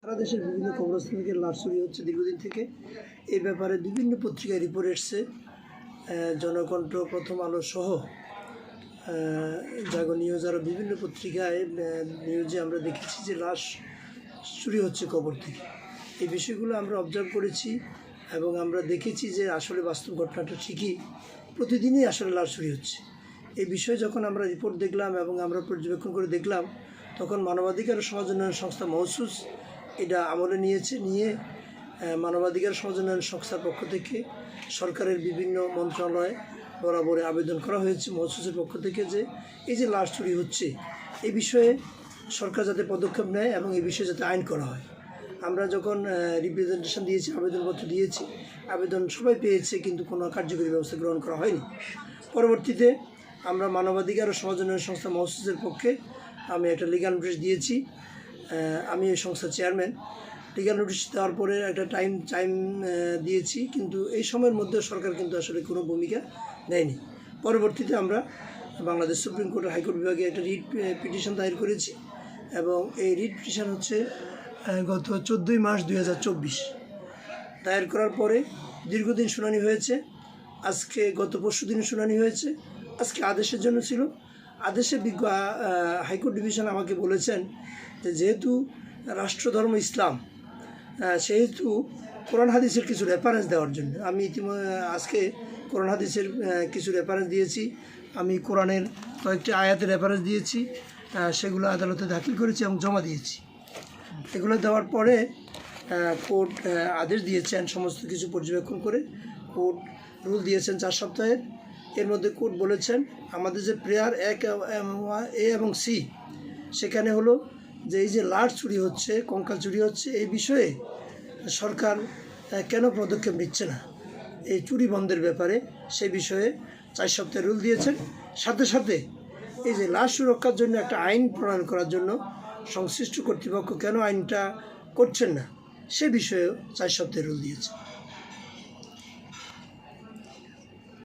সারা দেশের বিভিন্ন কবরস্থান থেকে লাশ চুরি হচ্ছে দীর্ঘদিন থেকে। এই ব্যাপারে বিভিন্ন পত্রিকায় রিপোর্ট এসছে। জনকণ্ঠ, প্রথম আলো সহ জাগো নিউজ আরও বিভিন্ন পত্রিকায় নিউজে আমরা দেখেছি যে লাশ চুরি হচ্ছে কবর থেকে। এই বিষয়গুলো আমরা অবজার্ভ করেছি এবং আমরা দেখেছি যে আসলে বাস্তব ঘটনাটা ঠিকই, প্রতিদিনই আসলে লাশ চুরি হচ্ছে। এই বিষয়ে যখন আমরা রিপোর্ট দেখলাম এবং আমরা পর্যবেক্ষণ করে দেখলাম, তখন মানবাধিকার ও সমাজ উন্নয়ন সংস্থা মহসুস এটা আমলে নিয়ে মানবাধিকার সমাজ উন্নয়ন সংস্থার পক্ষ থেকে সরকারের বিভিন্ন মন্ত্রণালয়ে বরাবরে আবেদন করা হয়েছে মহসুসের পক্ষ থেকে যে এই যে লাশ চুরি হচ্ছে এই বিষয়ে সরকার যাতে পদক্ষেপ নেয় এবং এই বিষয়ে যাতে আইন করা হয়। আমরা যখন রিপ্রেজেন্টেশন দিয়েছি, আবেদনপত্র দিয়েছি, আবেদন সবাই পেয়েছে, কিন্তু কোনো কার্যকরী ব্যবস্থা গ্রহণ করা হয়নি। পরবর্তীতে আমরা মানবাধিকার ও সমাজ উন্নয়ন সংস্থা মহসুসের পক্ষে আমি একটা লিগাল নোটিশ দিয়েছি। আমি এই সংস্থার চেয়ারম্যান। লিগাল নোটিশ দেওয়ার পরে একটা টাইম দিয়েছি, কিন্তু এই সময়ের মধ্যে সরকার কিন্তু আসলে কোনো ভূমিকা নেয়নি। পরবর্তীতে আমরা বাংলাদেশ সুপ্রিম কোর্টের হাইকোর্ট বিভাগে একটা রিট পিটিশন দায়ের করেছি এবং এই রিট পিটিশন হচ্ছে গত 14 মার্চ 2024 দায়ের করার পরে দীর্ঘদিন শুনানি হয়েছে। আজকে গত পরশুদিন শুনানি হয়েছে। আজকে আদেশের জন্য ছিল। আদেশে হাইকোর্ট ডিভিশন আমাকে বলেছেন যে যেহেতু রাষ্ট্রধর্ম ইসলাম, সেহেতু কোরআন হাদিসের কিছু রেফারেন্স দেওয়ার জন্য আমি আজকে কোরআন হাদিসের কিছু রেফারেন্স দিয়েছি। আমি কোরআনের কয়েকটি আয়াতের রেফারেন্স দিয়েছি, সেগুলো আদালতে দাখিল করেছি এবং জমা দিয়েছি। এগুলো দেওয়ার পরে কোর্ট আদেশ দিয়েছেন সমস্ত কিছু পর্যবেক্ষণ করে। কোর্ট রুল দিয়েছেন 4 সপ্তাহের। এর মধ্যে কোর্ট বলেছেন আমাদের যে প্রেয়ার 1 এ এবং সি, সেখানে হলো যে এই যে লাশ চুরি হচ্ছে, কঙ্কাল চুরি হচ্ছে, এই বিষয়ে সরকার কেন পদক্ষেপ নিচ্ছে না এই চুরি বন্ধের ব্যাপারে, সেই বিষয়ে 4 সপ্তাহের রুল দিয়েছেন। সাথে সাথে এই যে লাশ সুরক্ষার জন্য একটা আইন প্রণয়ন করার জন্য সংশ্লিষ্ট কর্তৃপক্ষ কেন আইনটা করছেন না সে বিষয়েও 4 সপ্তাহের রুল দিয়েছে।